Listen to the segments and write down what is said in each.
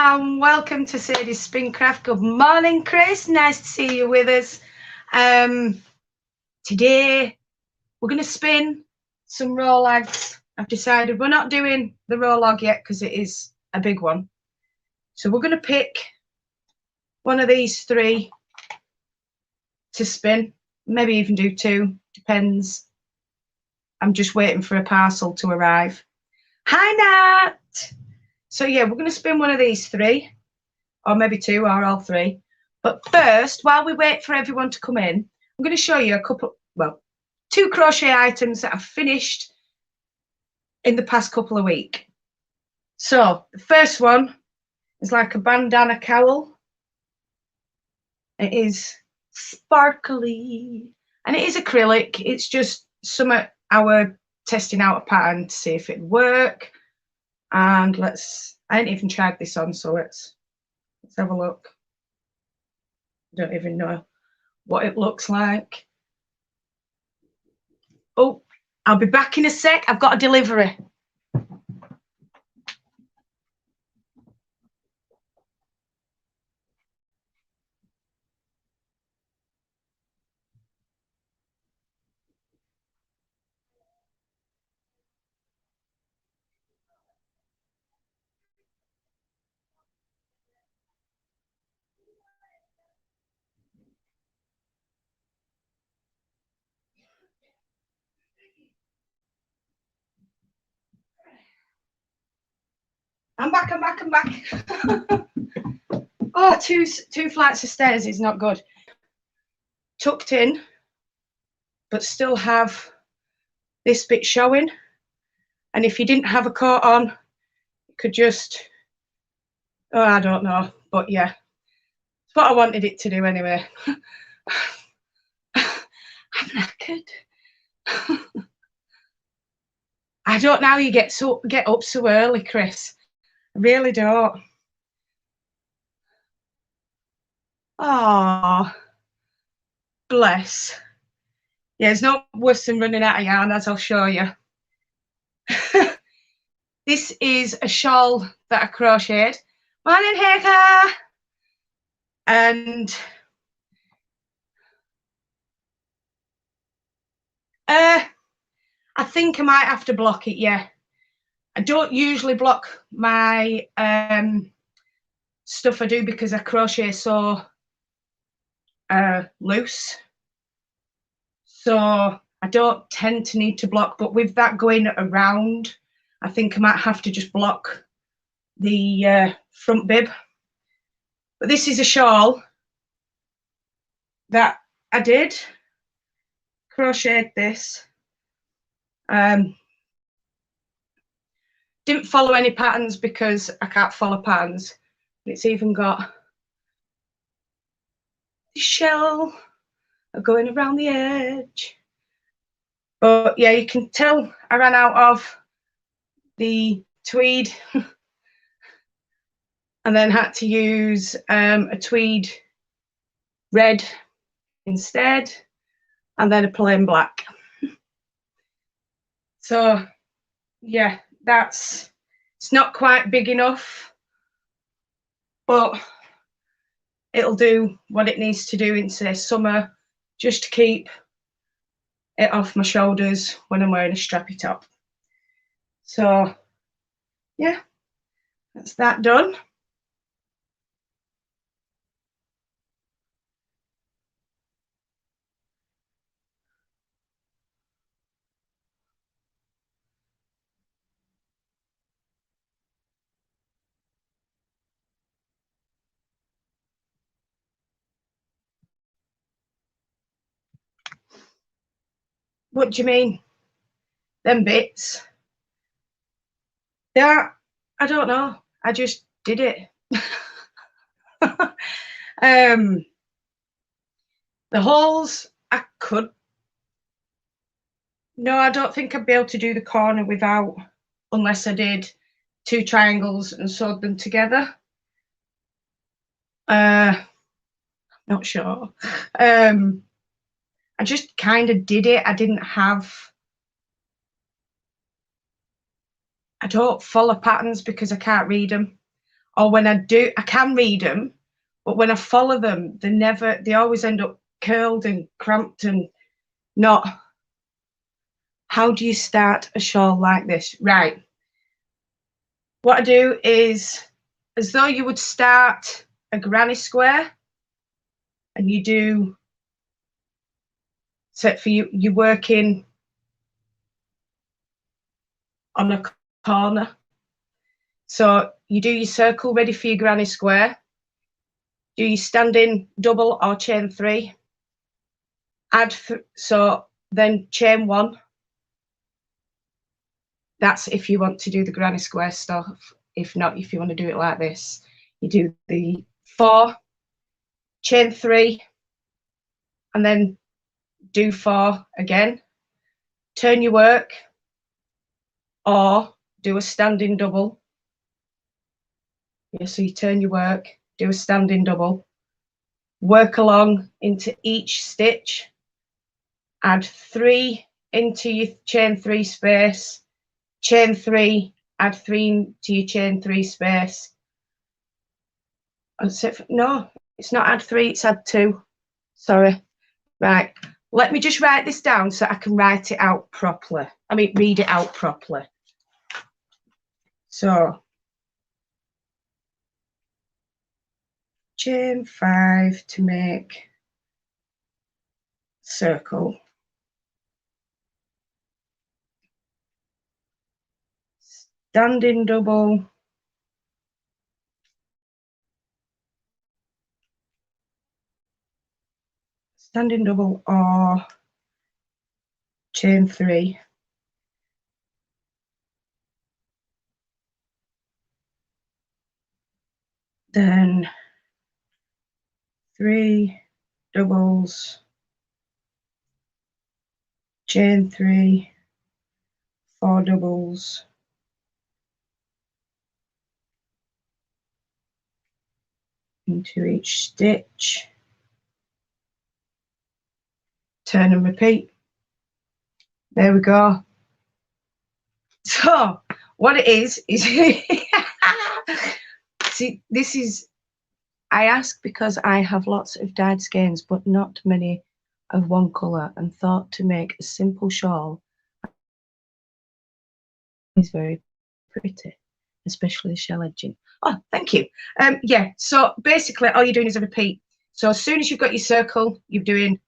and welcome to Sadie's Spincraft. Good morning, Chris. Nice to see you with us. Today we're going to spin some rolags. I've decided we're not doing the rolag yet because it is a big one. So we're going to pick one of these three to spin, maybe even do two, depends. I'm just waiting for a parcel to arrive. Hi, Nat. So yeah, we're going to spin one of these three, or maybe two, or all three. But first, while we wait for everyone to come in, I'm going to show you a couple, well, two crochet items that I've finished in the past couple of weeks. So the first one is like a bandana cowl. It is sparkly, and it is acrylic. It's just some of our testing out a pattern to see if it'd work. And I ain't even tried this on, so let's have a look. I don't even know what it looks like. Oh, I'll be back in a sec. I've got a delivery. I'm back. Oh, two flights of stairs is not good. Tucked in, but still have this bit showing. And if you didn't have a coat on, you could just, oh, I don't know. But yeah, it's what I wanted it to do anyway. I'm knackered. I don't know how you get up so early, Chris. I really don't. Oh, bless. Yeah, it's not worse than running out of yarn, as I'll show you. This is a shawl that I crocheted. Morning, Haker. And I think I might have to block it, yeah. I don't usually block my stuff I do because I crochet so loose. So I don't tend to need to block, but with that going around, I think I might have to just block the front bib. But this is a shawl that I did, crocheted this. Didn't follow any patterns because I can't follow patterns. It's even got the shell going around the edge. But yeah, you can tell I ran out of the tweed and then had to use a tweed red instead, and then a plain black. So yeah, it's not quite big enough, but it'll do what it needs to do in, say, summer, just to keep it off my shoulders when I'm wearing a strappy top. So yeah, that's that done. What do you mean? Them bits? Yeah, I don't know. I just did it. The holes, I could. No, I don't think I'd be able to do the corner without, unless I did two triangles and sewed them together. Not sure. I just kind of did it. I don't follow patterns because I can't read them. or when I do, I can read them, but when I follow them, they always end up curled and cramped and not. How do you start a shawl like this? Right. What I do is, as though you would start a granny square, and you do, so for you, you're working on a corner. So you do your circle ready for your granny square, do your standing double or chain 3, so then chain 1. That's if you want to do the granny square stuff. If not, if you want to do it like this, you do the 4, chain 3, and then do 4 again, turn your work, or do a standing double. Yeah, so you turn your work, do a standing double, work along into each stitch, add 3 into your chain 3 space, chain 3, add 3 into your chain 3 space. No, it's not add 3, it's add 2. Sorry. Right. Let me just write this down so I can write it out properly. I mean, read it out properly. So, chain 5 to make circle. Standing double. Standing double or chain 3. Then 3 doubles, chain 3, 4 doubles, into each stitch, turn and repeat. There we go. So what it is see, this is, I ask because I have lots of dyed skeins but not many of one colour, and thought to make a simple shawl is very pretty, especially the shell edging. Oh, thank you. Yeah, so basically all you're doing is a repeat. So as soon as you've got your circle, you're doing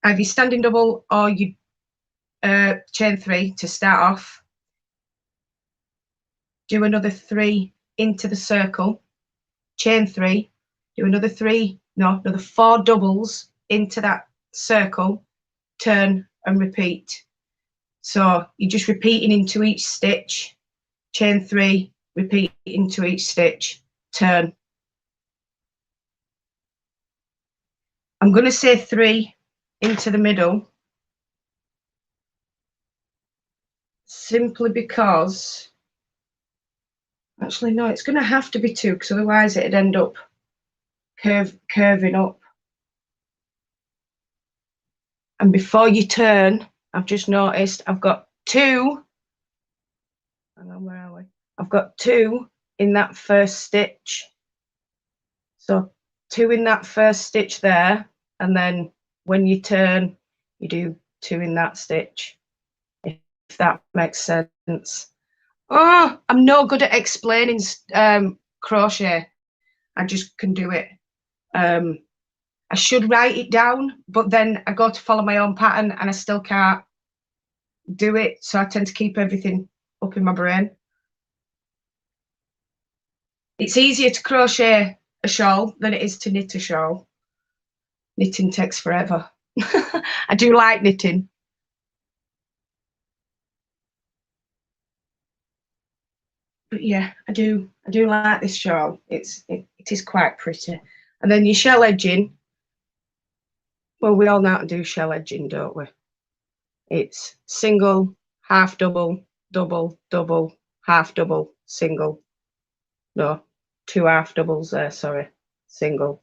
either standing double or you chain 3 to start off. Do another 3 into the circle, chain 3, do another 4 doubles into that circle, turn and repeat. So you're just repeating into each stitch, chain 3, repeat into each stitch, turn. I'm going to say 3 into the middle, simply because, actually no, it's going to have to be 2 because otherwise it'd end up curving up. And before you turn, I've just noticed I've got 2. Hang on, where are we? I've got 2 in that first stitch. So 2 in that first stitch there, and then when you turn, you do 2 in that stitch, if that makes sense. Oh, I'm no good at explaining crochet. I just can do it. I should write it down, but then I go to follow my own pattern and I still can't do it. So I tend to keep everything up in my brain. It's easier to crochet a shawl than it is to knit a shawl. Knitting takes forever. I do like knitting. But yeah, I do like this shawl. It is quite pretty. And then your shell edging, well, we all know how to do shell edging, don't we? It's single, half double, double, double, half double, single. No, 2 half doubles there, sorry. Single.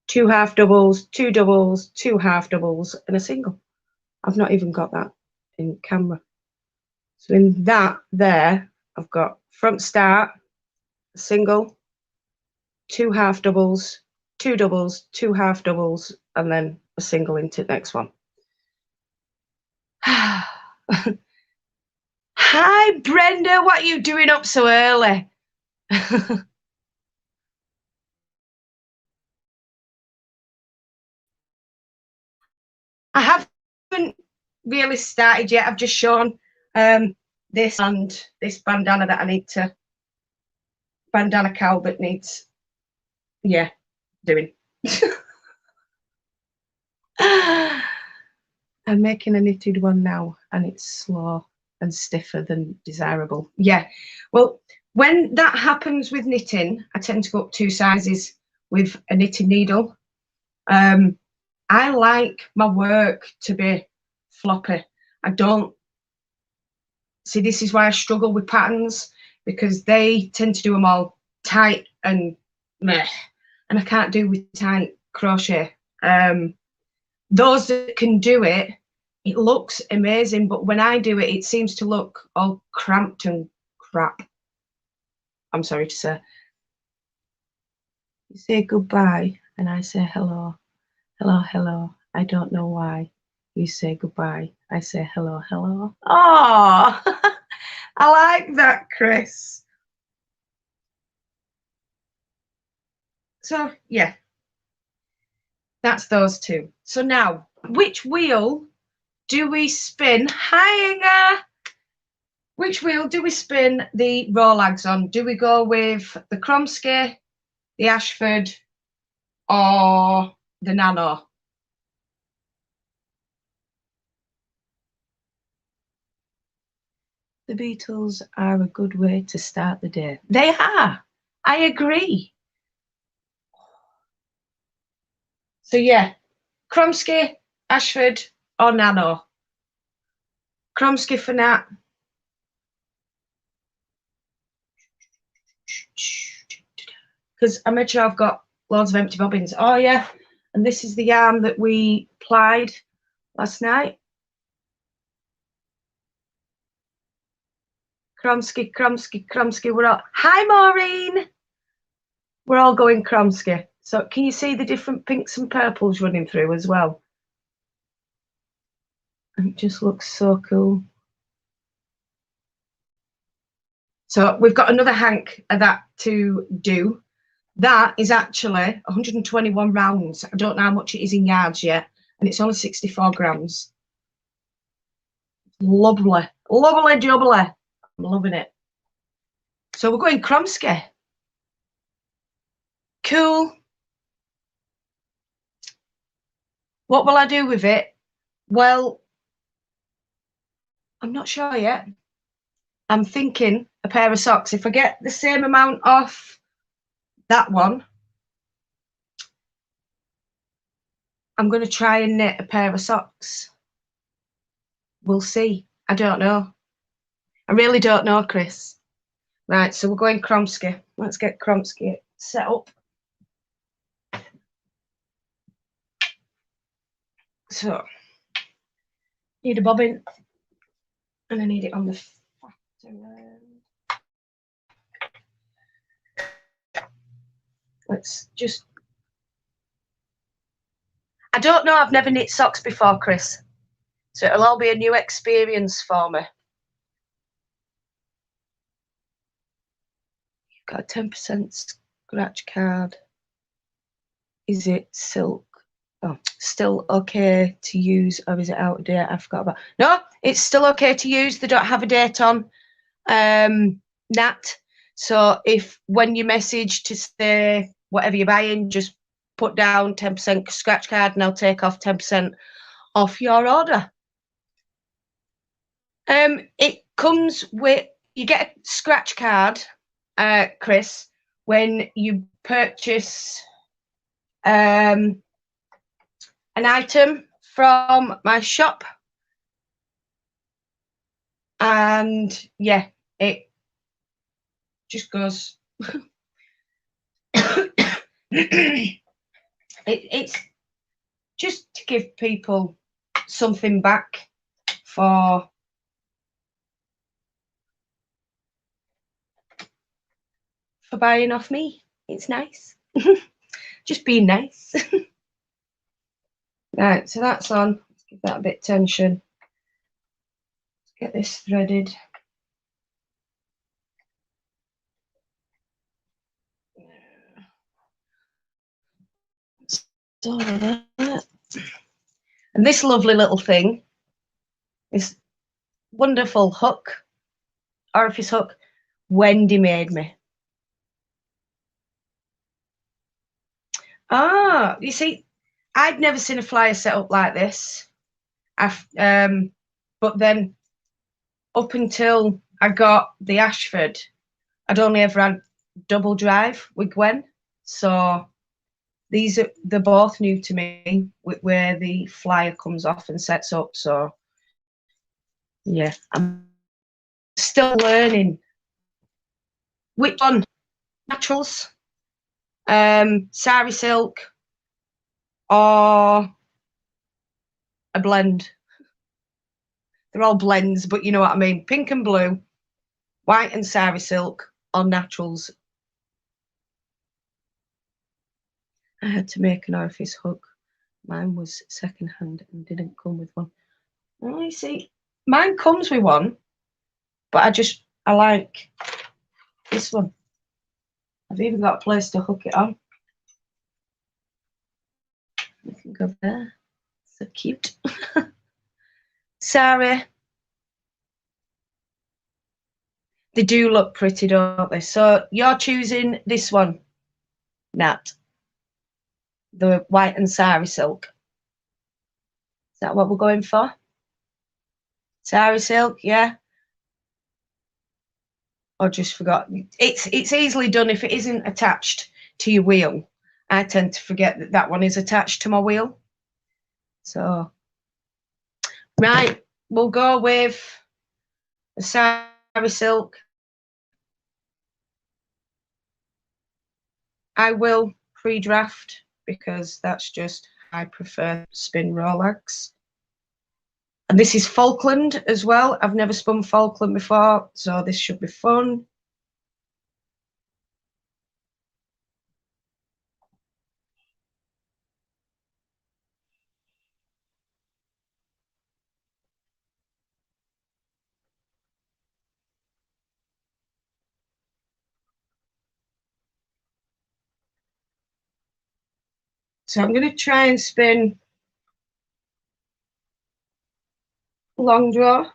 2 half doubles, 2 doubles, 2 half doubles, and a single. I've not even got that in camera. So in that there, I've got front start, a single, 2 half doubles, 2 doubles, 2 half doubles, and then a single into the next one. Hi Brenda, what are you doing up so early? I haven't really started yet. I've just shown this and this bandana that I need to, bandana cowl that needs, yeah, doing. I'm making a knitted one now and it's slow and stiffer than desirable. Yeah, well, when that happens with knitting, I tend to go up 2 sizes with a knitting needle. I like my work to be floppy. I don't see, this is why I struggle with patterns, because they tend to do them all tight and meh, and I can't do with tight crochet. Those that can do it, it looks amazing, but when I do it, it seems to look all cramped and crap. I'm sorry to say. You say goodbye and I say hello. Hello, hello. I don't know why. You say goodbye. I say hello, hello. Oh, I like that, Chris. So, yeah, that's those two. So now, which wheel do we spin? Hi, Inga. Which wheel do we spin the rolags on? Do we go with the Kromsky, the Ashford, or the Nano? The Beatles are a good way to start the day. They are. I agree. So yeah, Kromsky, Ashford, or Nano. Kromsky for Nat. Because I made sure I've got loads of empty bobbins. Oh yeah, and this is the yarn that we plied last night. Kromsky, Kromsky, Kromsky. We're all, hi Maureen. We're all going Kromsky. So can you see the different pinks and purples running through as well? And it just looks so cool. So we've got another hank of that to do. That is actually 121 rounds. I don't know how much it is in yards yet, and it's only 64 grams. Lovely, lovely jubbly. I'm loving it. So we're going Kromsky. Cool. What will I do with it? Well, I'm not sure yet. I'm thinking a pair of socks. If I get the same amount off that one, I'm going to try and knit a pair of socks. We'll see. I don't know. I really don't know, Chris. Right, so we're going Kromsky. Let's get Kromsky set up. So, need a bobbin, and I need it on the let's just, I don't know, I've never knit socks before, Chris, so it'll all be a new experience for me. You've got a 10% scratch card. Is it silk? Oh, still okay to use, or is it out of date? I forgot about. No, it's still okay to use. They don't have a date on Nat. So if when you message to say whatever you're buying, just put down 10% scratch card and I'll take off 10% off your order. It comes with, you get a scratch card, Chris, when you purchase an item from my shop, and yeah, it just goes it's just to give people something back for buying off me. It's nice. Just being nice. Right, so that's on. Let's give that a bit of tension. Let's get this threaded. So that. And this lovely little thing, this wonderful hook, orifice hook, Wendy made me. Ah, you see, I'd never seen a flyer set up like this. But then up until I got the Ashford, I'd only ever had double drive with Gwen. So they're both new to me, where the flyer comes off and sets up. So yeah, I'm still learning which one, naturals, sari silk, or a blend. They're all blends, but you know what I mean. Pink and blue, white and sari silk, or naturals. I had to make an orifice hook. Mine was second hand and didn't come with one. Oh, you see, mine comes with one, but I like this one. I've even got a place to hook it on. You can go there. So cute. Sorry. They do look pretty, don't they? So you're choosing this one, Nat. The white and sari silk. Is that what we're going for? Sari silk, yeah. Or just forgot. It's easily done if it isn't attached to your wheel. I tend to forget that that one is attached to my wheel. So, right, we'll go with the sari silk. I will pre-draft because that's just I prefer spin rolags. And this is Falkland as well. I've never spun Falkland before, so this should be fun. So I'm going to try and spin long draw.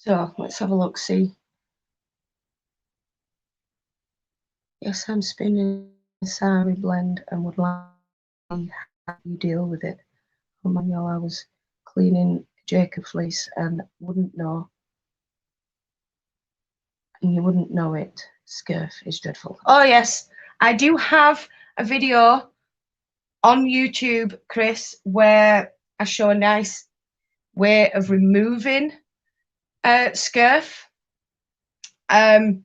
So let's have a look, see. Yes, I'm spinning a sari blend and would like to how you deal with it. Oh, Manuel, I was cleaning Jacob fleece and wouldn't know. And you wouldn't know it. Scurf is dreadful. Oh, yes, I do have a video on YouTube, Chris, where I show a nice way of removing scurf.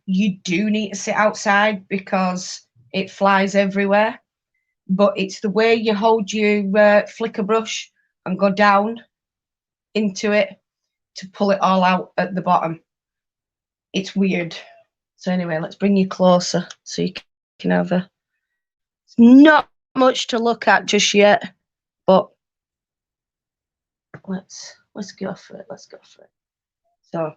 You do need to sit outside because it flies everywhere, but it's the way you hold your flicker brush and go down into it to pull it all out at the bottom. It's weird. So anyway, let's bring you closer so you can have a. It's not much to look at just yet, but let's go for it. Let's go for it. So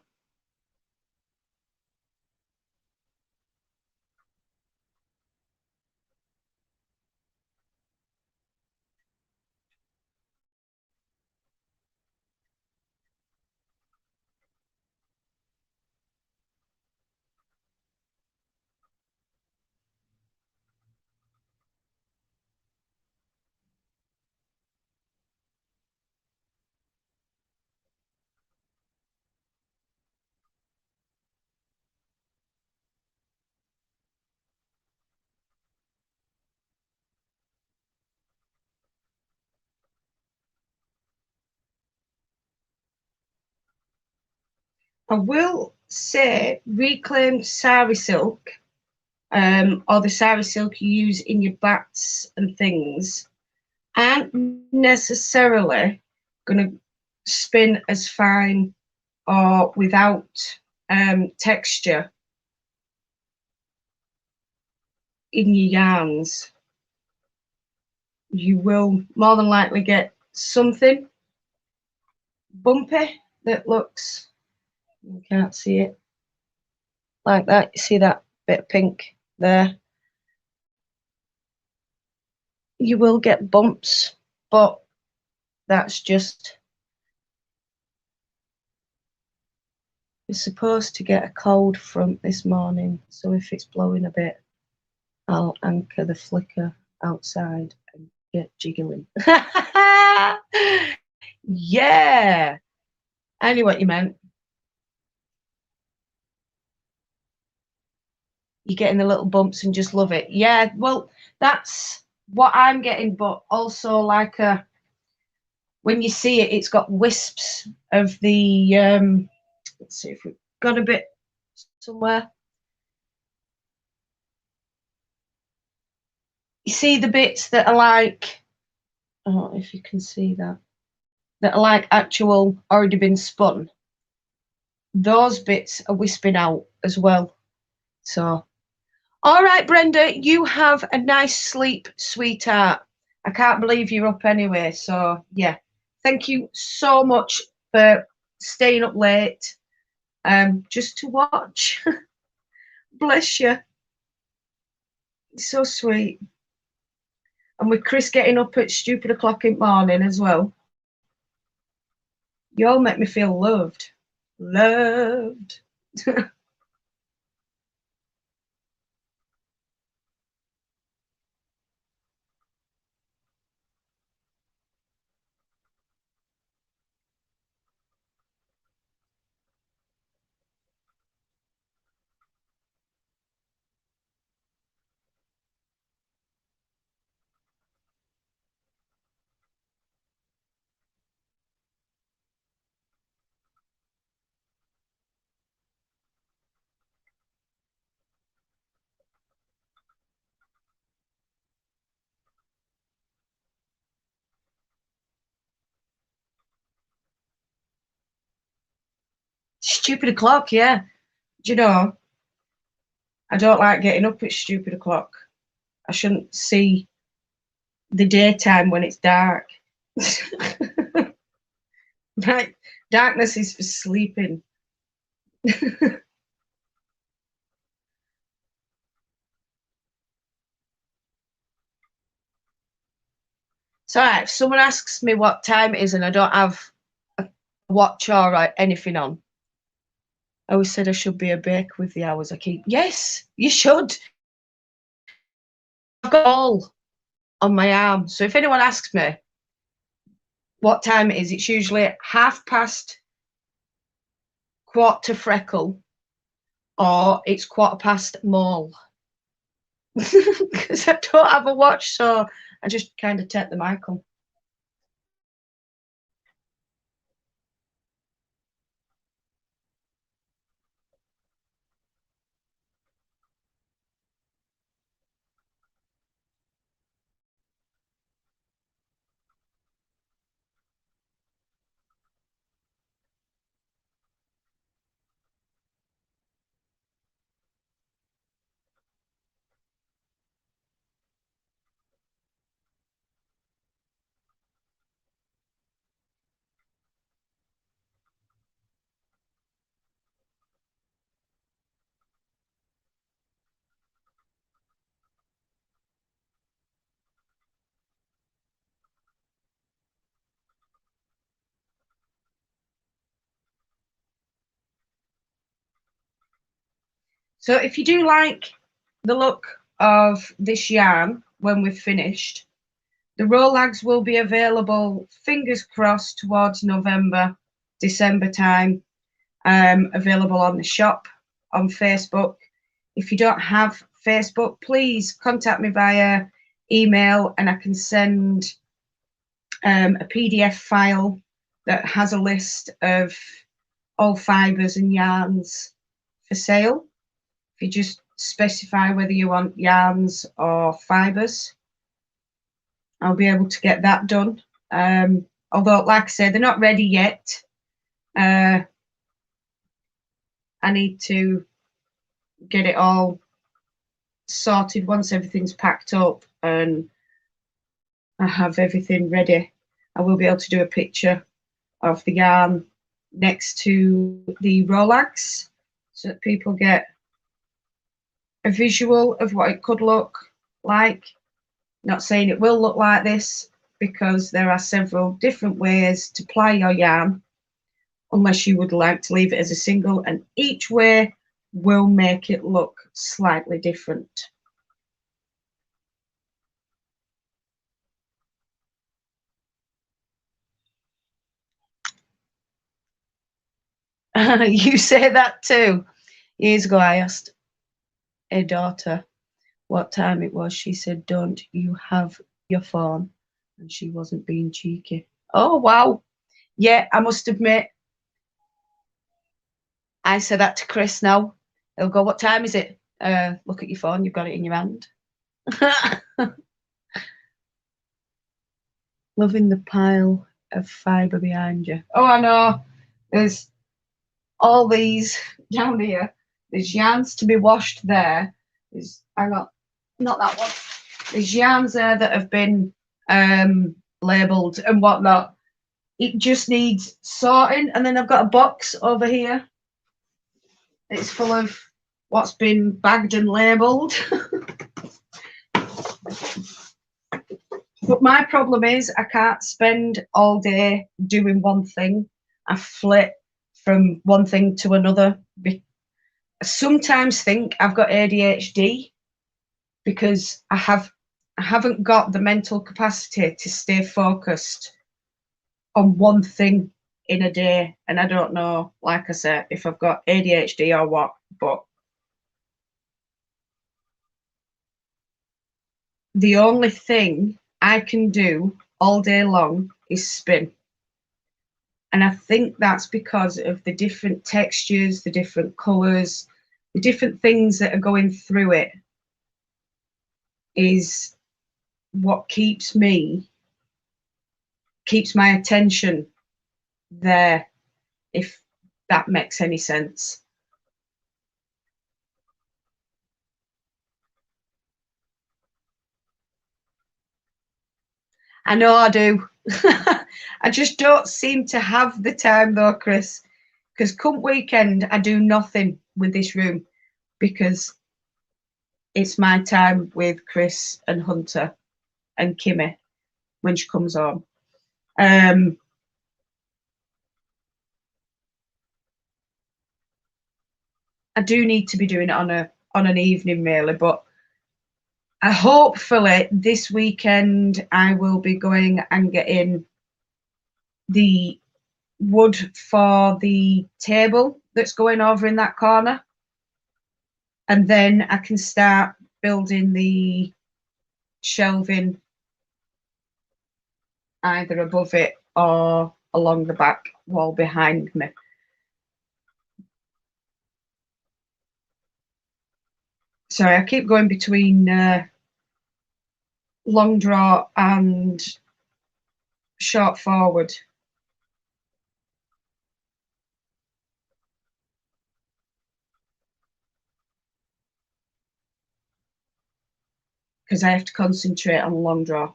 I will say reclaimed sari silk, or the sari silk you use in your bats and things, aren't necessarily going to spin as fine or without texture in your yarns. You will more than likely get something bumpy that looks, you can't see it, like that. You see that bit of pink there? You will get bumps, but that's just, you're supposed to get a cold front this morning, so if it's blowing a bit, I'll anchor the flicker outside and get jiggling. Yeah, I knew what you meant. You're getting the little bumps and just love it. Yeah, well, that's what I'm getting, but also like when you see it, it's got wisps of the let's see if we've got a bit somewhere. You see the bits that are like, oh, if you can see that, that are like actual already been spun. Those bits are wisping out as well. So, all right, Brenda, you have a nice sleep, sweetheart. I can't believe you're up anyway. So, yeah, thank you so much for staying up late just to watch. Bless you. It's so sweet. And with Chris getting up at stupid o'clock in the morning as well, you all make me feel loved. Loved. Stupid o'clock, yeah. Do you know, I don't like getting up at stupid o'clock. I shouldn't see the daytime when it's dark. Right? Darkness is for sleeping. So if someone asks me what time it is and I don't have a watch or anything on, I always said I should be awake with the hours I keep. Yes, you should. I've got all on my arm. So if anyone asks me what time it is, it's usually 1/2 quarter to freckle, or it's 1/4 mole. Because I don't have a watch, so I just kind of take the mic on. So if you do like the look of this yarn when we've finished, the rolags will be available, fingers crossed, towards November, December time, available on the shop, on Facebook. If you don't have Facebook, please contact me via email and I can send a PDF file that has a list of all fibres and yarns for sale. If you just specify whether you want yarns or fibres, I'll be able to get that done. Although, like I said, they're not ready yet. I need to get it all sorted once everything's packed up and I have everything ready. I will be able to do a picture of the yarn next to the rolags so that people get a visual of what it could look like. Not saying it will look like this, because there are several different ways to ply your yarn, unless you would like to leave it as a single, and each way will make it look slightly different. You say that too. Years ago I asked a daughter what time it was. She said, "Don't you have your phone?" And she wasn't being cheeky. Oh wow. Yeah, I must admit, I say that to Chris now. He'll go, "What time is it?" Look at your phone, you've got it in your hand. Loving the pile of fibre behind you. Oh, I know. There's all these down here. There's yarns to be washed there. There's, hang on, not that one. There's yarns there that have been labelled and whatnot. It just needs sorting. And then I've got a box over here. It's full of what's been bagged and labelled. But my problem is I can't spend all day doing one thing. I flit from one thing to another. I sometimes think I've got ADHD because I haven't got the mental capacity to stay focused on one thing in a day. And I don't know, like I said, if I've got ADHD or what, but the only thing I can do all day long is spin. And I think that's because of the different textures, the different colours, the different things that are going through it is what keeps my attention there, if that makes any sense. I know I do. I just don't seem to have the time though, Chris, because come weekend I do nothing with this room because it's my time with Chris and Hunter and Kimmy when she comes home. I do need to be doing it on an evening really, but hopefully this weekend I will be going and getting the wood for the table that's going over in that corner, and then I can start building the shelving either above it or along the back wall behind me. Sorry, I keep going between long draw and short forward. Because I have to concentrate on long draw.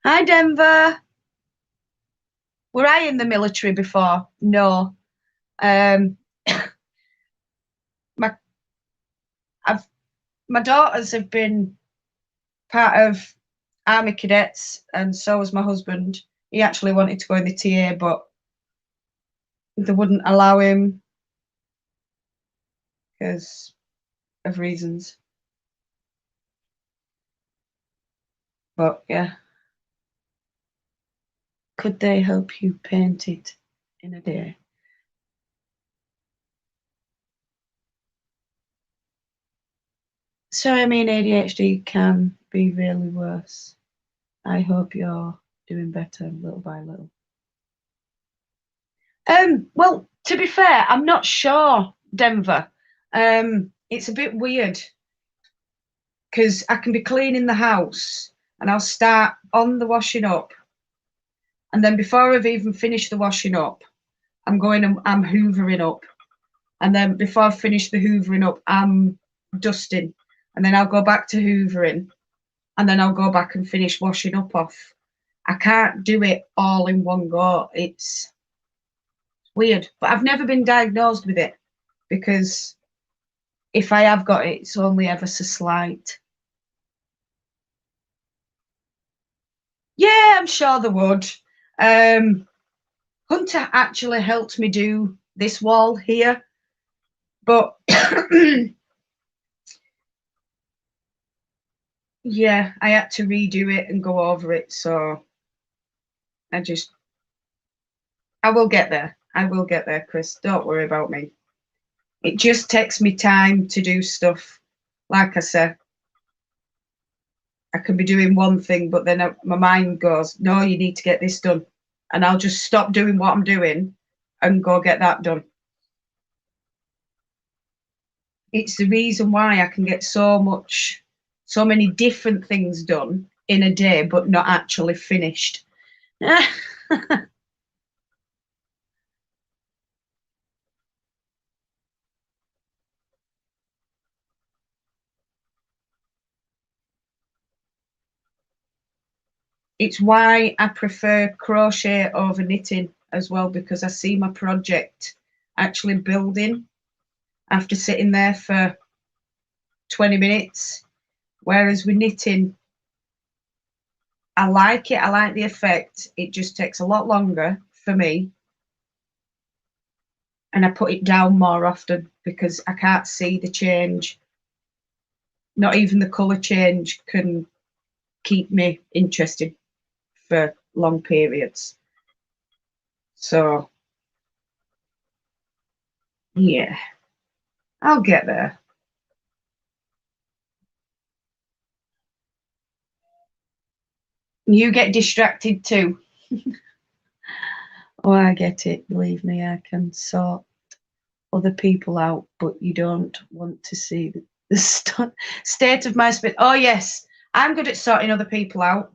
Hi, Denver. Were I in the military before? No. My my daughters have been part of Army Cadets, and so was my husband. He actually wanted to go in the TA, but they wouldn't allow him because of reasons. But yeah. Could they help you paint it in a day? So I mean, ADHD can be really worse. I hope you're doing better little by little. Well, to be fair, I'm not sure, Denver. It's a bit weird because I can be cleaning the house and I'll start on the washing up, and then before I've even finished the washing up, I'm hoovering up, and then before I've finished the hoovering up, I'm dusting, and then I'll go back to hoovering, and then I'll go back and finish washing up off. I can't do it all in one go. It's weird, but I've never been diagnosed with it because if I have got it, it's only ever so slight. Yeah, I'm sure they would. Hunter actually helped me do this wall here, but yeah, I had to redo it and go over it. So I will get there. I will get there, Chris. Don't worry about me. It just takes me time to do stuff. Like I said, I can be doing one thing, but then my mind goes, no, you need to get this done. And I'll just stop doing what I'm doing and go get that done. It's the reason why I can get so many different things done in a day, but not actually finished. It's why I prefer crochet over knitting as well, because I see my project actually building after sitting there for 20 minutes. Whereas with knitting, I like it. I like the effect. It just takes a lot longer for me. And I put it down more often because I can't see the change. Not even the colour change can keep me interested for long periods. So, yeah, I'll get there. You get distracted too. Oh, I get it. Believe me, I can sort other people out, but you don't want to see the state of my spirit. Oh, yes, I'm good at sorting other people out.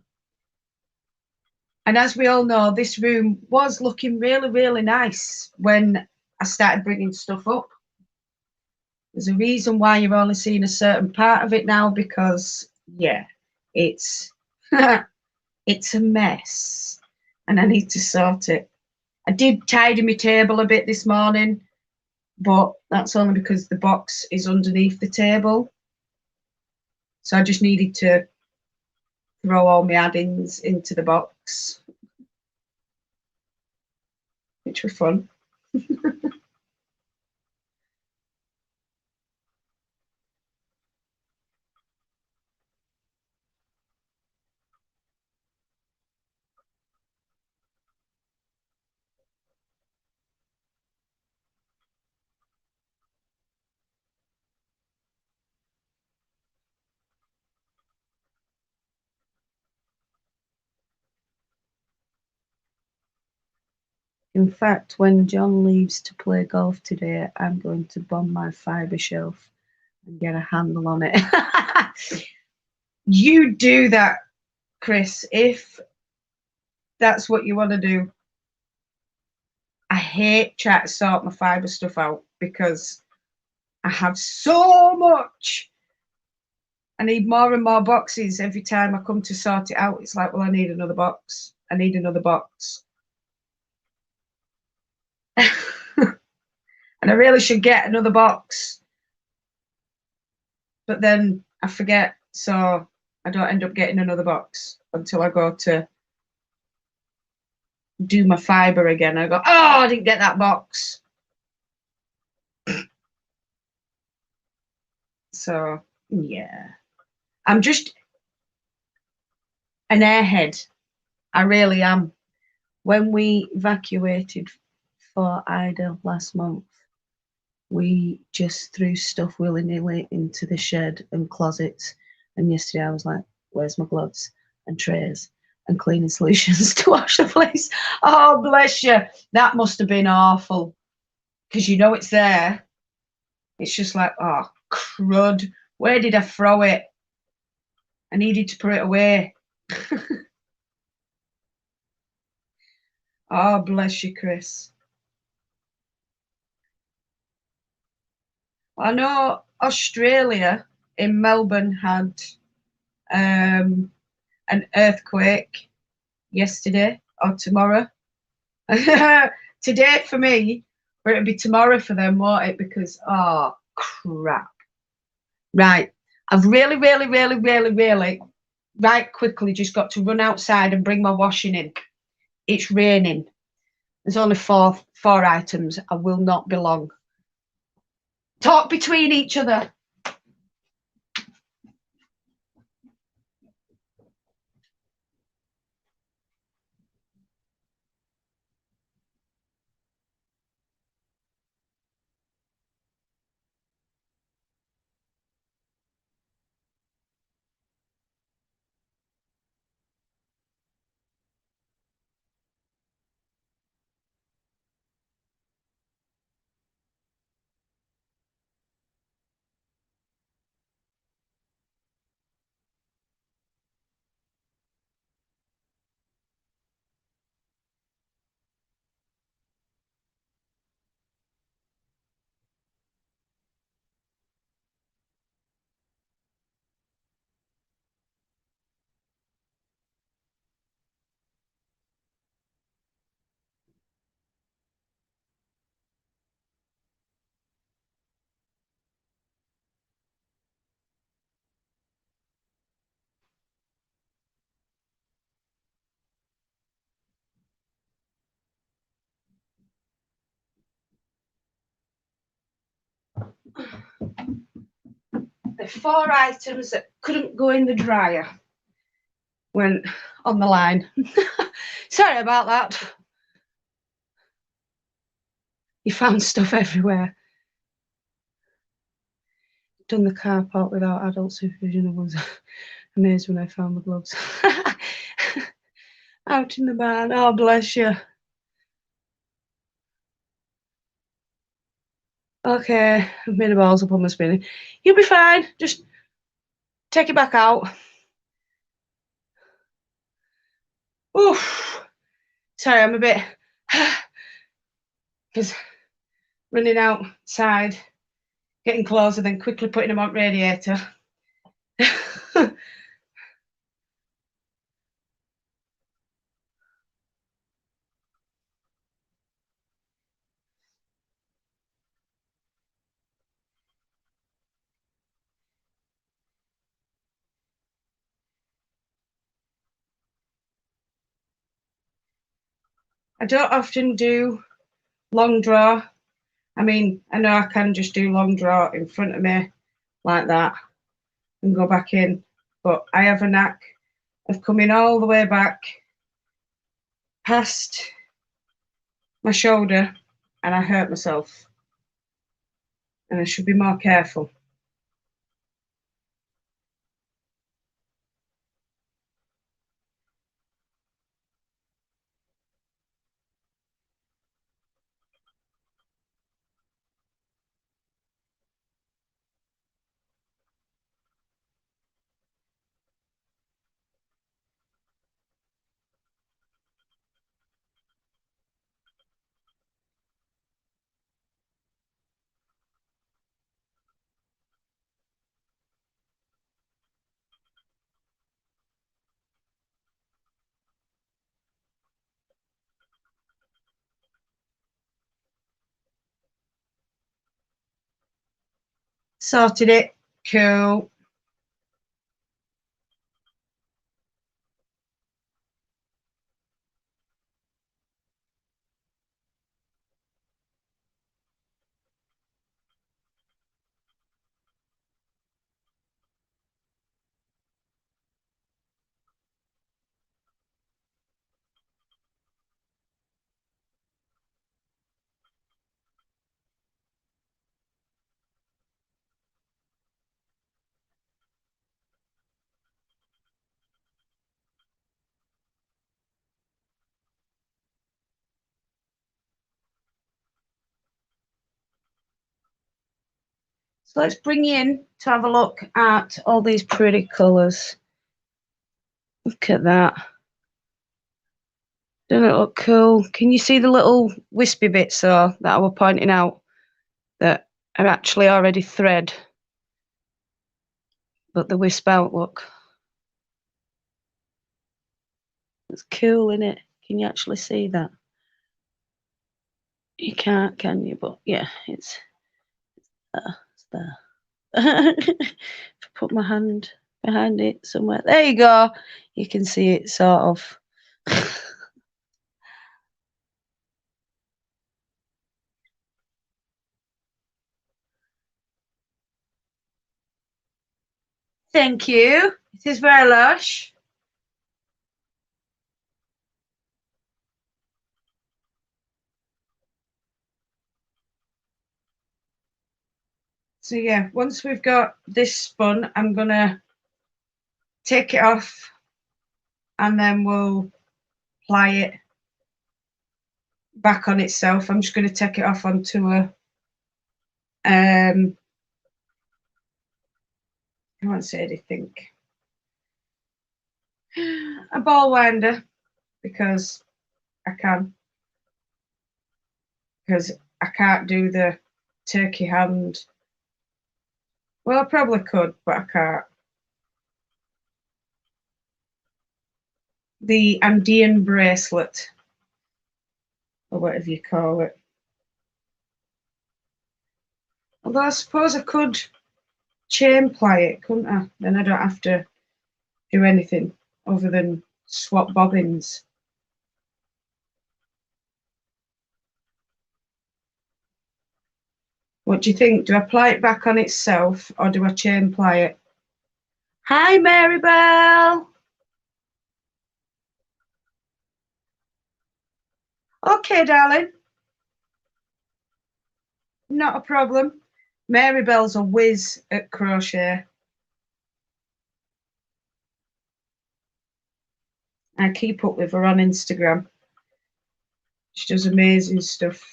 And as we all know, this room was looking really, really nice when I started bringing stuff up. There's a reason why you're only seeing a certain part of it now, because, yeah, it's it's a mess and I need to sort it. I did tidy my table a bit this morning, but that's only because the box is underneath the table. So I just needed to throw all my add-ins into the box, which were fun. In fact, when John leaves to play golf today, I'm going to bomb my fibre shelf and get a handle on it. You do that, Chris, if that's what you want to do. I hate trying to sort my fibre stuff out because I have so much. I need more and more boxes every time I come to sort it out. It's like, well, I need another box. I need another box. And I really should get another box. But then I forget, so I don't end up getting another box until I go to do my fibre again. I go, oh, I didn't get that box. So, yeah. I'm just an airhead. I really am. When we evacuated for Ida last month, we just threw stuff willy-nilly into the shed and closets. And yesterday I was like, where's my gloves and trays? and cleaning solutions to wash the place. Oh, bless you. That must have been awful because you know it's there. It's just like, oh, crud. Where did I throw it? I needed to put it away. Oh, bless you, Chris. I know Australia in Melbourne had an earthquake yesterday or tomorrow. Today for me, but it'll be tomorrow for them, won't it? Because, oh, crap. Right. I've really, right quickly just got to run outside and bring my washing in. It's raining. There's only four items. I will not be long. Talk between each other. The four items that couldn't go in the dryer went on the line. Sorry about that. You found stuff everywhere. Done the car park without adult supervision. I was amazed when I found the gloves. Out in the barn. Oh, bless you. Okay, I've made the balls up on my spinning. You'll be fine. Just take it back out. Oof. Sorry, I'm a bit because running outside, getting clothes, and then quickly putting them on radiator. I don't often do long draw. I mean, I know I can just do long draw in front of me like that and go back in, but I have a knack of coming all the way back past my shoulder and I hurt myself. And I should be more careful. Sorted it. Cool. So let's bring you in to have a look at all these pretty colours. Look at that. Doesn't it look cool? Can you see the little wispy bits though that I was pointing out that are actually already thread, but the wisp out look? It's cool, isn't it? Can you actually see that? You can't, can you? But yeah, it's there. If I put my hand behind it somewhere, there you go. You can see it sort of. Thank you. It is very lush. So yeah, once we've got this spun, I'm gonna take it off and then we'll ply it back on itself. I'm just gonna take it off onto a I won't say anything. A ball winder because I can. Because I can't do the turkey hand. Well, I probably could, but I can't. The Andean bracelet, or whatever you call it. Although I suppose I could chain ply it, couldn't I? Then I don't have to do anything other than swap bobbins. What do you think? Do I ply it back on itself or do I chain ply it? Hi, Maribel. Okay, darling. Not a problem. Maribel's a whiz at crochet. I keep up with her on Instagram. She does amazing stuff.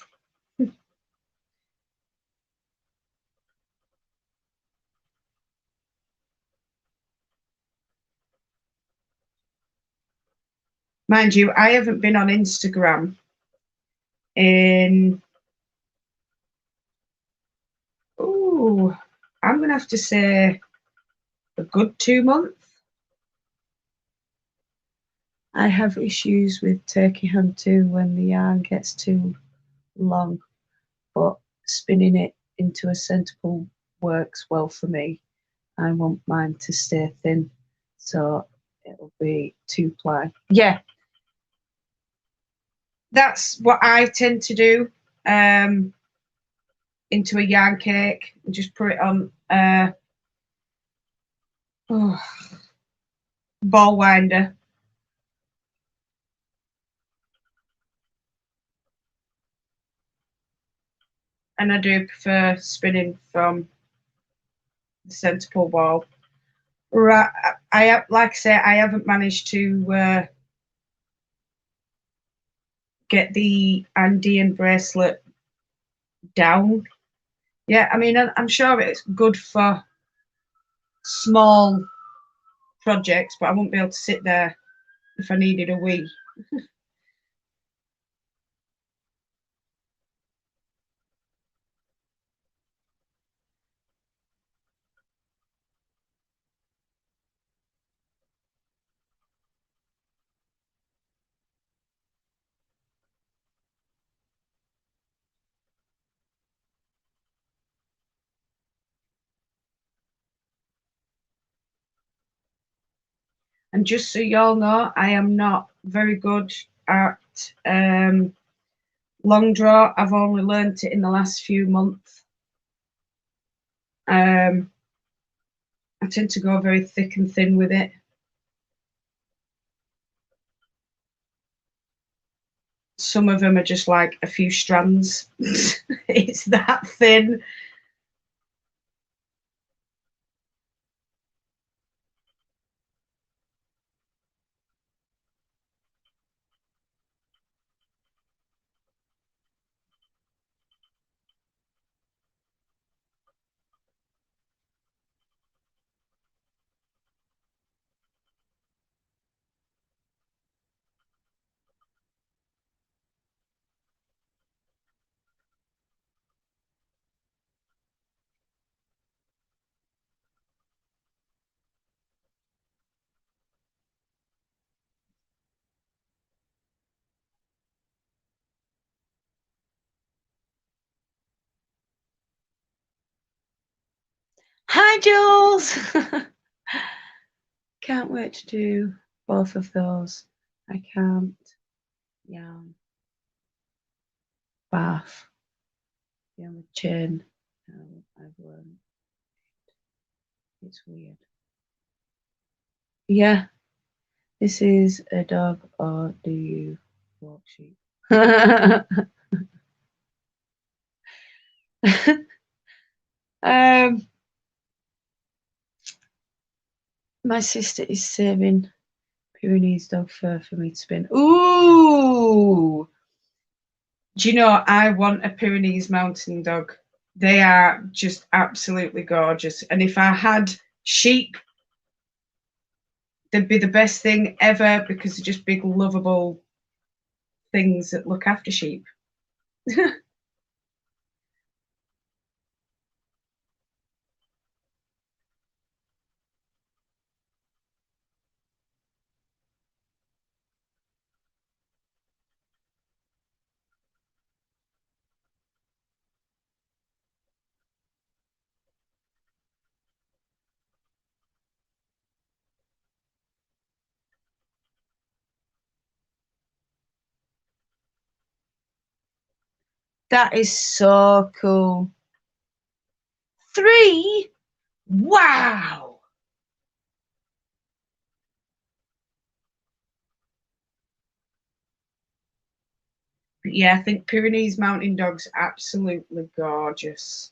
Mind you, I haven't been on Instagram in, oh, I'm going to have to say a good 2 months. I have issues with turkey hand too when the yarn gets too long, but spinning it into a centre pull works well for me. I want mine to stay thin, so it'll be 2-ply. Yeah, that's what I tend to do. Into a yarn cake and just put it on ball winder. And I do prefer spinning from the centre pull ball. Right, I like I say, I haven't managed to get the Andean bracelet down. Yeah, I mean, I'm sure it's good for small projects, but I won't be able to sit there if I needed a wee. And just so y'all know, I am not very good at long draw. I've only learnt it in the last few months. I tend to go very thick and thin with it. Some of them are just like a few strands. It's that thin. Hi, Jules. Can't wait to do both of those. I can't. Yeah. Bath. The only chain I've learned. It's weird. Yeah. This is a dog, or do you walk sheep? um, my sister is saving Pyrenees dog fur for me to spin. Ooh! Do you know, I want a Pyrenees mountain dog. They are just absolutely gorgeous. And if I had sheep, they'd be the best thing ever because they're just big, lovable things that look after sheep. That is so cool. 3? Wow. But yeah, I think Pyrenees mountain dogs absolutely gorgeous.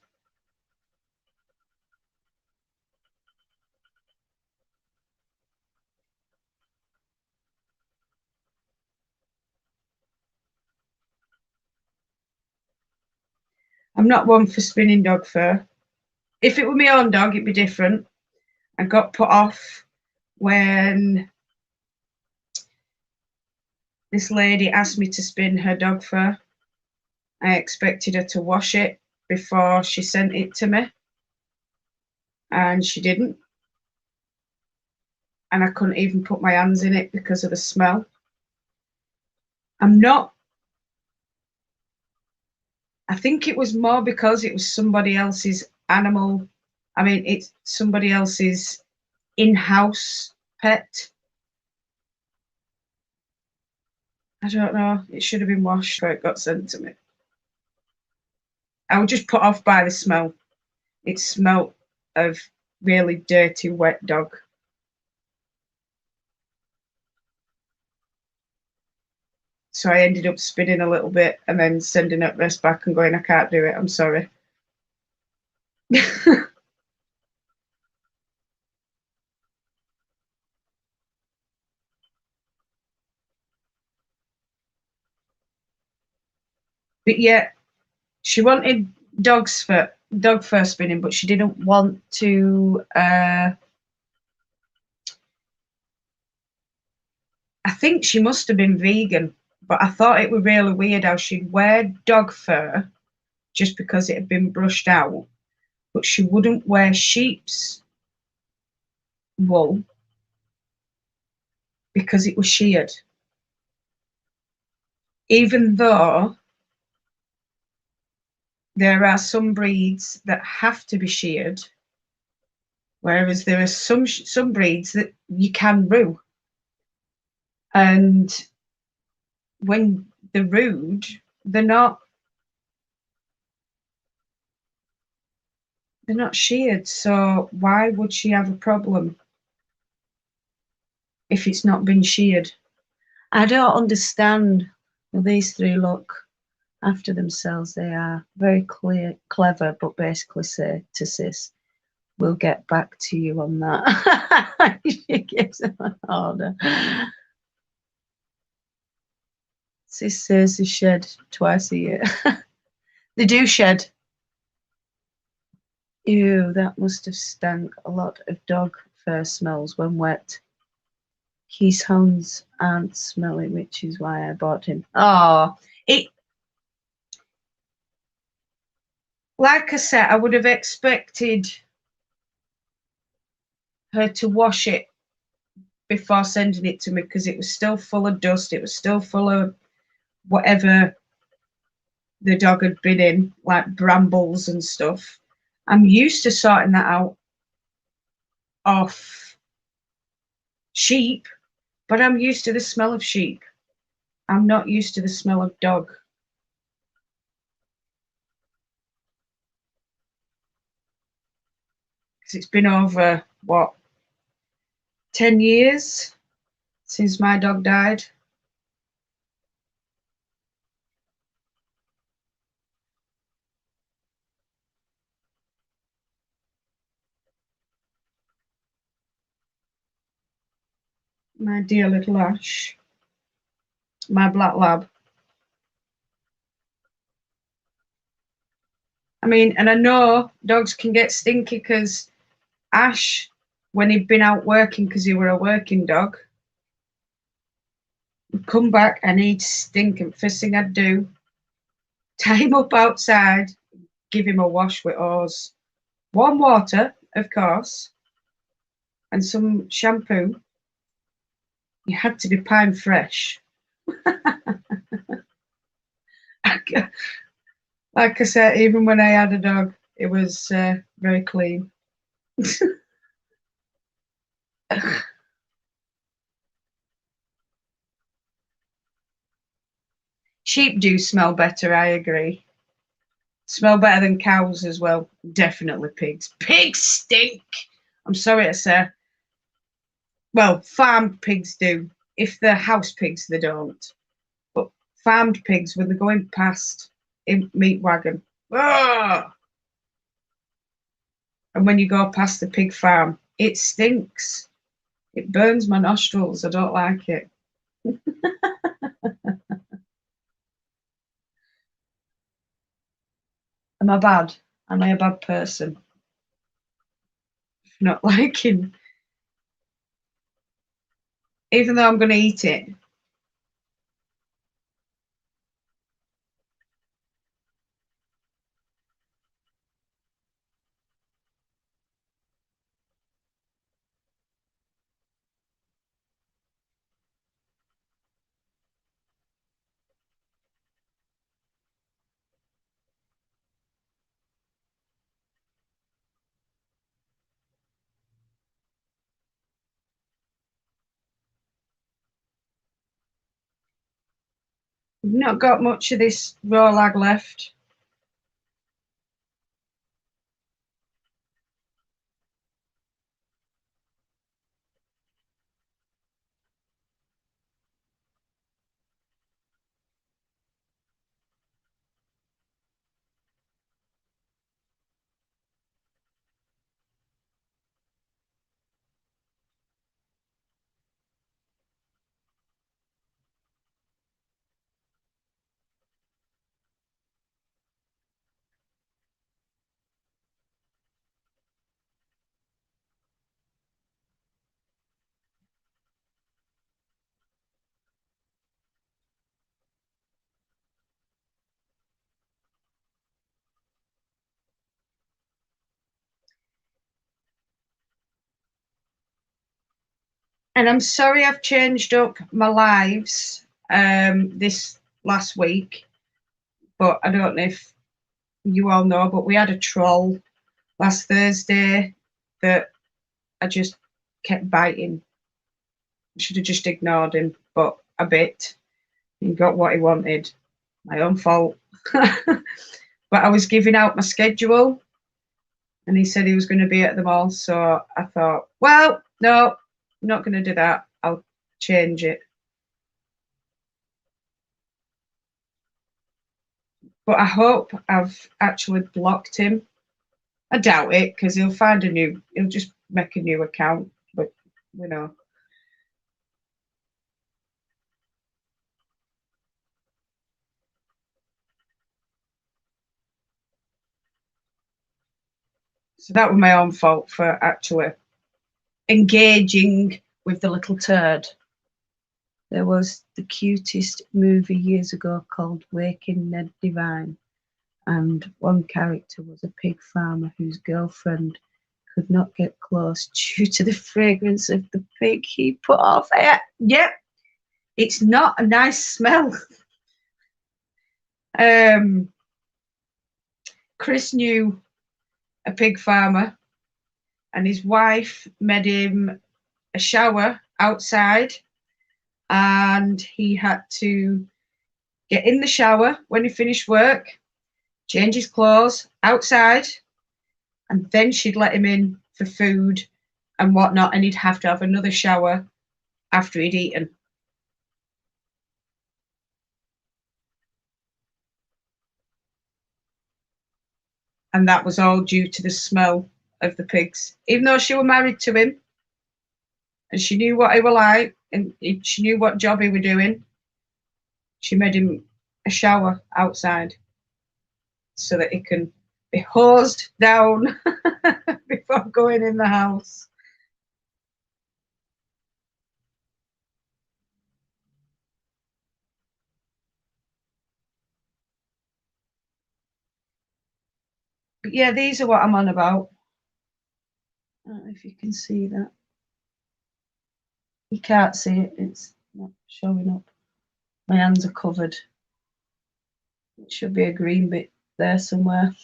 I'm not one for spinning dog fur. If it were my own dog, it'd be different. I got put off when this lady asked me to spin her dog fur. I expected her to wash it before she sent it to me, and she didn't. And I couldn't even put my hands in it because of the smell. I'm not, I think it was more because it was somebody else's animal. I mean, it's somebody else's in house pet. I don't know. It should have been washed before it got sent to me. I was just put off by the smell. It smelled of really dirty, wet dog. So I ended up spinning a little bit and then sending it rest back and going, I can't do it. I'm sorry. But yeah, she wanted dog fur spinning, but she didn't want to. I think she must have been vegan, but I thought it was really weird how she'd wear dog fur just because it had been brushed out, but she wouldn't wear sheep's wool because it was sheared. Even though there are some breeds that have to be sheared, whereas there are some breeds that you can roo. And when they're rude, they're not they're not sheared. So why would she have a problem if it's not been sheared? I don't understand. Well, these three look after themselves. They are very clever, but basically say to Sis, we'll get back to you on that. She gives them an order. Sis says they shed twice a year. They do shed. Ew, that must have stank. A lot of dog fur smells when wet. His hounds aren't smelly, which is why I bought him. Oh, it. Like I said, I would have expected her to wash it before sending it to me because it was still full of dust. It was still full of whatever the dog had been in, like brambles and stuff. I'm used to sorting that out of sheep, but I'm used to the smell of sheep. I'm not used to the smell of dog. Because it's been over, what, 10 years since my dog died. My dear little Ash, my black lab. I mean, and I know dogs can get stinky because Ash, when he'd been out working because he were a working dog, would come back and he'd stink. And first thing I'd do, tie him up outside, give him a wash with hose, warm water, of course, and some shampoo. You had to be pine fresh. Like I said, even when I had a dog, it was very clean. Sheep do smell better, I agree. Smell better than cows as well. Definitely pigs. Pigs stink. I'm sorry to say. Well, farmed pigs do. If they're house pigs, they don't. But farmed pigs, when they're going past in meat wagon, oh! And when you go past the pig farm, it stinks. It burns my nostrils. I don't like it. Am I bad? Am I a bad person? Not liking, even though I'm going to eat it. We've not got much of this rolag left. And I'm sorry I've changed up my lives this last week, but I don't know if you all know, but we had a troll last Thursday that I just kept biting. I should have just ignored him, but a bit. He got what he wanted. My own fault. But I was giving out my schedule and he said he was going to be at the mall. So I thought, well, no, I'm not going to do that. I'll change it. But I hope I've actually blocked him. I doubt it because he'll just make a new account. But, you know. So that was my own fault for actually engaging with the little turd. There was the cutest movie years ago called Waking Ned Divine, and one character was a pig farmer whose girlfriend could not get close due to the fragrance of the pig he put off air. Yep, it's not a nice smell. Chris knew a pig farmer and his wife made him a shower outside, and he had to get in the shower when he finished work, change his clothes outside, and then she'd let him in for food and whatnot, and he'd have to have another shower after he'd eaten. And that was all due to the smell of the pigs. Even though she was married to him and she knew what he was like and she knew what job he was doing, she made him a shower outside so that he can be hosed down before going in the house. But yeah, these are what I'm on about. I don't know if you can see that. You can't see it, it's not showing up. My hands are covered. It should be a green bit there somewhere.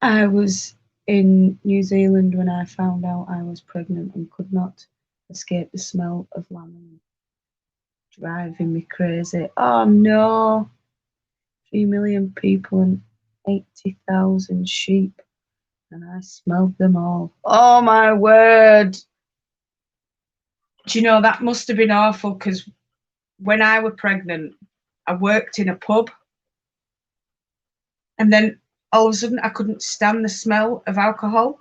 I was in New Zealand when I found out I was pregnant and could not escape the smell of lamb. Driving me crazy. Oh no! 3 million people and 80,000 sheep, and I smelled them all. Oh my word! Do you know, that must have been awful, because when I was pregnant, I worked in a pub, and then all of a sudden I couldn't stand the smell of alcohol,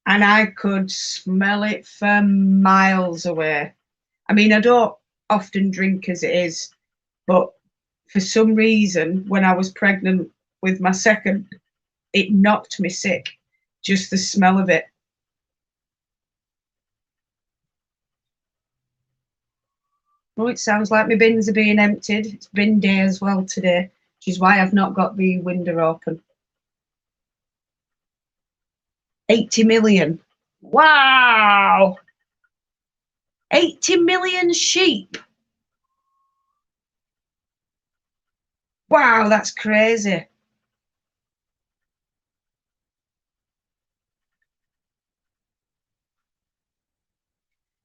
and I could smell it for miles away. I mean, I don't often drink as it is, but for some reason, when I was pregnant with my second, it knocked me sick, just the smell of it. Oh, it sounds like my bins are being emptied. It's bin day as well today, which is why I've not got the window open. 80 million. Wow! 80 million sheep. Wow, that's crazy.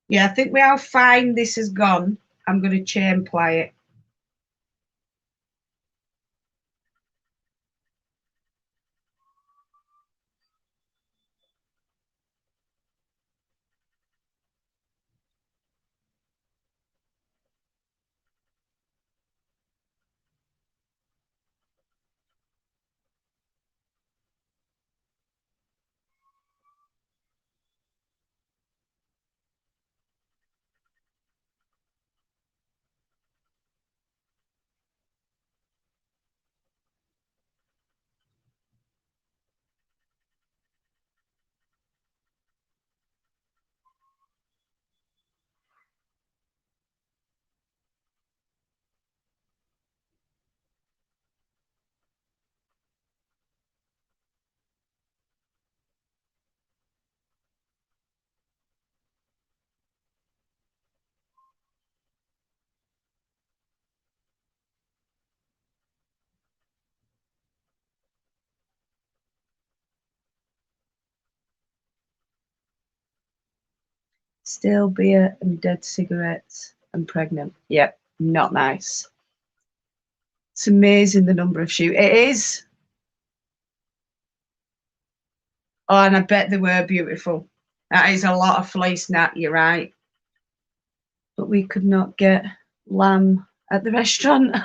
Yeah, I think with how fine this has gone, I'm going to chain ply it. Stale beer and dead cigarettes and pregnant. Yep, not nice. It's amazing the number of sheep. It is. Oh, and I bet they were beautiful. That is a lot of fleece, Nat, you're right. But we could not get lamb at the restaurant.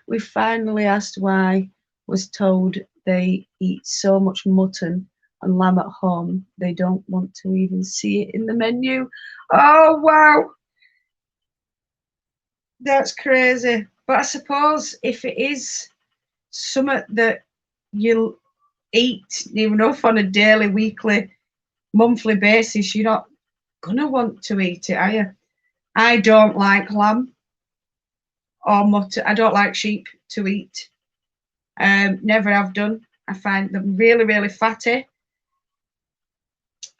We finally asked why, was told they eat so much mutton and lamb at home, they don't want to even see it in the menu. Oh, wow. That's crazy. But I suppose if it is something that you'll eat near enough on a daily, weekly, monthly basis, you're not gonna want to eat it, are you? I don't like lamb or mutton. I don't like sheep to eat. Never have done. I find them really, really fatty,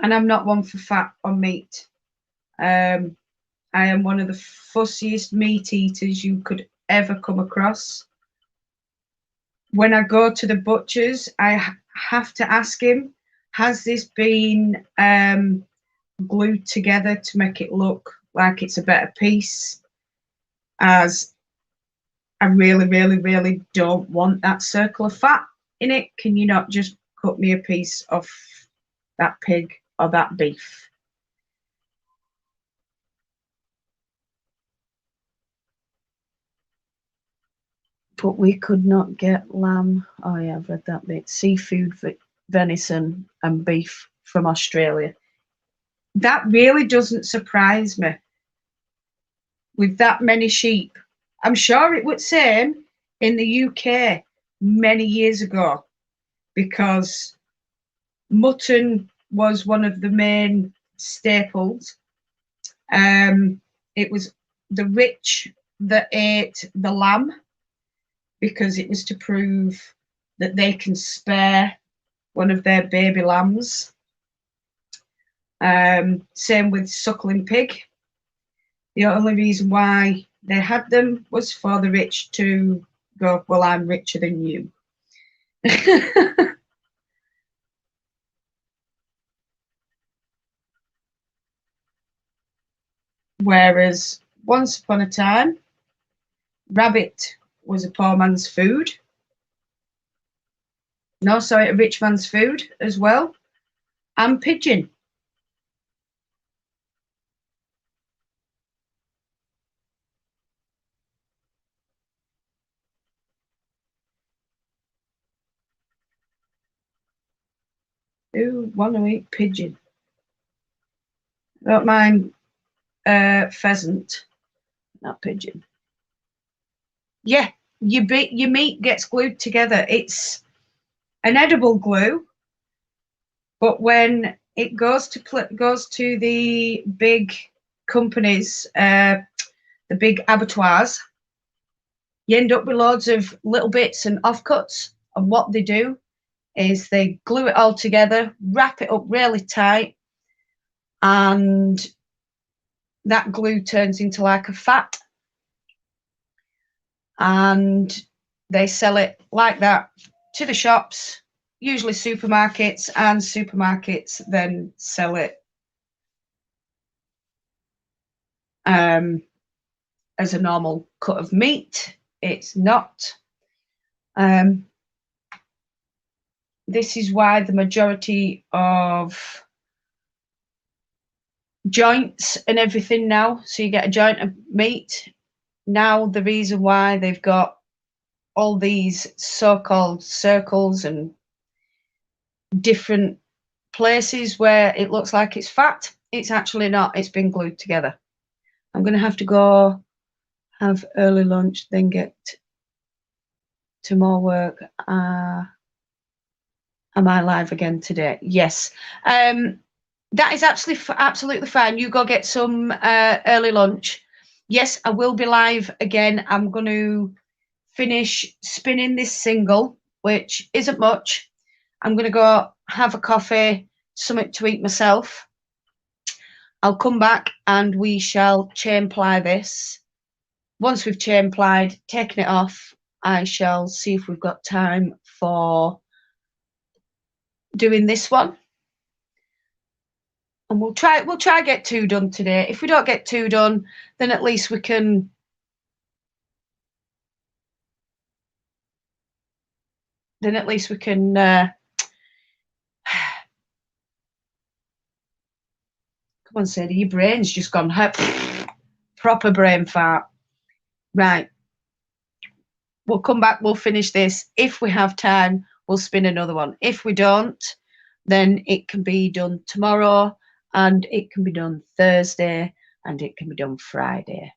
and I'm not one for fat on meat. I am one of the fussiest meat eaters you could ever come across. When I go to the butchers, I have to ask him, has this been glued together to make it look like it's a better piece? As I really, really, really don't want that circle of fat in it. Can you not just cut me a piece of that pig or that beef? But we could not get lamb. Oh yeah, I've read that bit. Seafood, venison and beef from Australia. That really doesn't surprise me. With that many sheep, I'm sure it was same in the UK many years ago, because mutton was one of the main staples. It was the rich that ate the lamb because it was to prove that they can spare one of their baby lambs. Same with suckling pig. The only reason why they had them was for the rich to go, well, I'm richer than you. Whereas once upon a time, rabbit was a poor man's food. No, sorry, a rich man's food as well. And pigeon. Who want to eat pigeon? I don't mind pheasant, not pigeon. Yeah, your meat gets glued together. It's an edible glue, but when it goes to the big companies, the big abattoirs, you end up with loads of little bits and offcuts. And what they do is they glue it all together, wrap it up really tight, and that glue turns into like a fat, and they sell it like that to the shops, usually supermarkets, and supermarkets then sell it as a normal cut of meat. It's not. This is why the majority of joints and everything now, so you get a joint of meat. Now the reason why they've got all these so-called circles and different places where it looks like it's fat, it's actually not. It's been glued together. I'm going to have to go have early lunch, then get to more work. Am I live again today? Yes. That is absolutely fine. You go get some early lunch. Yes, I will be live again. I'm going to finish spinning this single, which isn't much. I'm going to go have a coffee, something to eat myself. I'll come back and we shall chain ply this. Once we've chain plied, taken it off, I shall see if we've got time for doing this one. And we'll try get 2 done today. If we don't get 2 done, then at least we can come on, Sadie, your brain's just gone proper brain fart. Right. We'll come back, we'll finish this. If we have time, we'll spin another one. If we don't, then it can be done tomorrow, and it can be done Thursday, and it can be done Friday.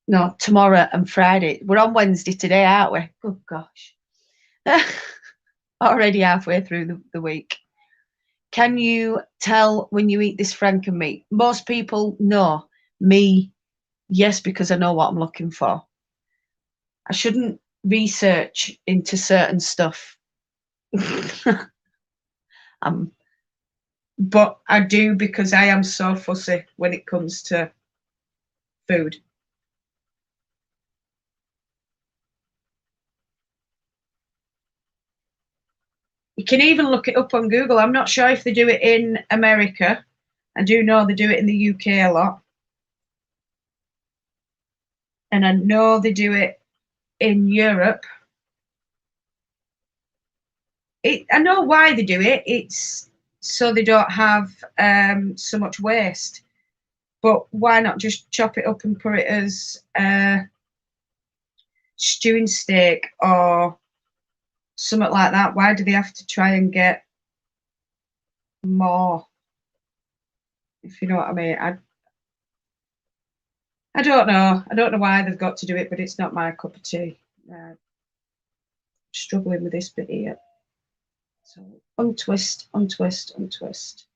No, tomorrow and Friday. We're on Wednesday today, aren't we? Good gosh. Already halfway through the week. Can you tell when you eat this Franken meat? Most people know. Me, yes, because I know what I'm looking for. I shouldn't research into certain stuff. But I do, because I am so fussy when it comes to food. You can even look it up on Google. I'm not sure if they do it in America. I do know they do it in the UK a lot. And I know they do it in Europe. I know why they do it. It's so they don't have so much waste. But why not just chop it up and put it as stewing steak or something like that? Why do they have to try and get more? If you know what I mean. I don't know. I don't know why they've got to do it, but it's not my cup of tea. Struggling with this bit here. So untwist, untwist, untwist.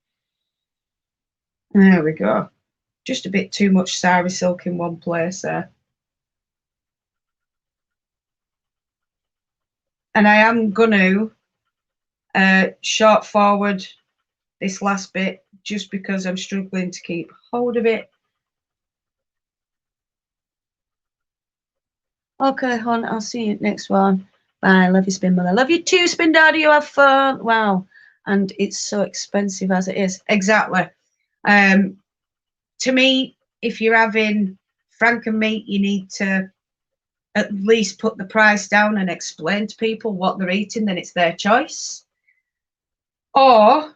There we go. Just a bit too much sari silk in one place there. And I am going to short forward this last bit just because I'm struggling to keep hold of it. Okay, hon, I'll see you next one. Bye. Love you, Spin Mother. Love you too, Spin Daddy. You have fun. Wow. And it's so expensive as it is. Exactly. To me, if you're having Franken meat, you need to at least put the price down and explain to people what they're eating, then it's their choice. Or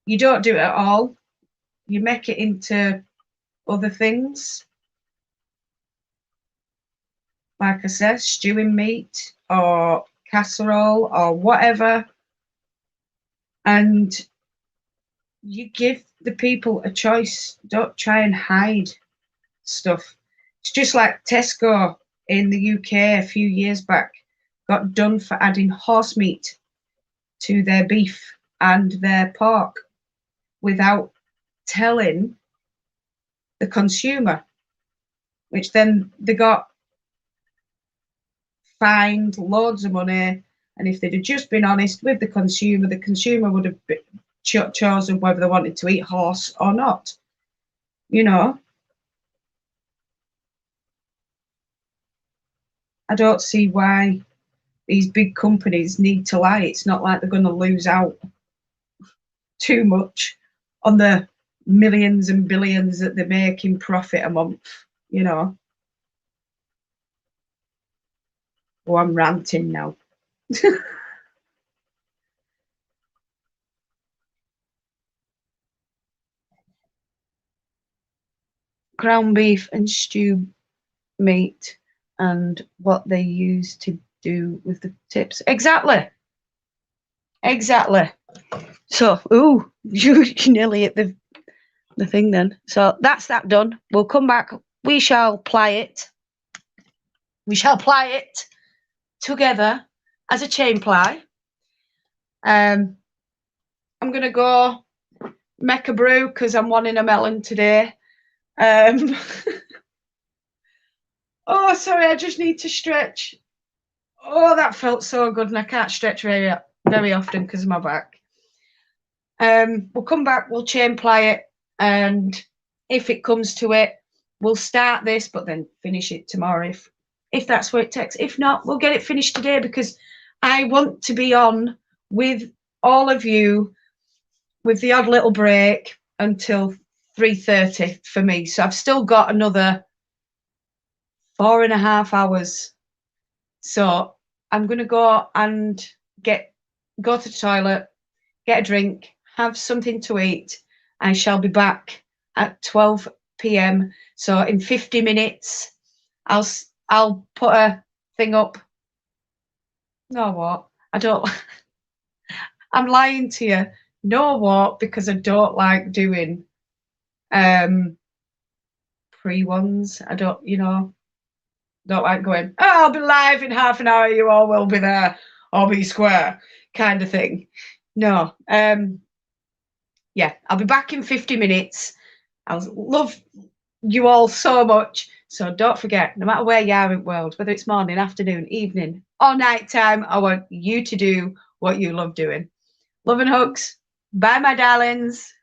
you don't do it at all. You make it into other things. Like I said, stewing meat or casserole or whatever. And you give the people a choice. Don't try and hide stuff. It's just like Tesco in the UK a few years back got done for adding horse meat to their beef and their pork without telling the consumer, which then they got fined loads of money. And if they'd have just been honest with the consumer would have chosen whether they wanted to eat horse or not. You know, I don't see why these big companies need to lie. It's not like they're going to lose out too much on the millions and billions that they make in profit a month, you know. Oh, I'm ranting now. Ground beef and stew meat and what they use to do with the tips. Exactly. Exactly. So, ooh, you nearly hit the thing then. So that's that done. We'll come back. We shall ply it. We shall ply it together as a chain ply. I'm going to go make a brew because I'm wanting a melon today. Oh, sorry, I just need to stretch. Oh, that felt so good, and I can't stretch very often because of my back. We'll come back, we'll chain ply it, and if it comes to it, we'll start this, but then finish it tomorrow if that's what it takes. If not, we'll get it finished today because I want to be on with all of you with the odd little break until 3:30 for me. So I've still got another 4.5 hours. So I'm going to go and go to the toilet, get a drink, have something to eat. I shall be back at 12 p.m. So in 50 minutes, I'll put a thing up. No, what? I don't. I'm lying to you. No, what? Because I don't like doing pre-ones. I don't, don't like going, oh, I'll be live in half an hour, you all will be there, or be square kind of thing. No. Yeah, I'll be back in 50 minutes. I love you all so much. So don't forget, no matter where you are in the world, whether it's morning, afternoon, evening, or night time, I want you to do what you love doing. Love and hugs. Bye, my darlings.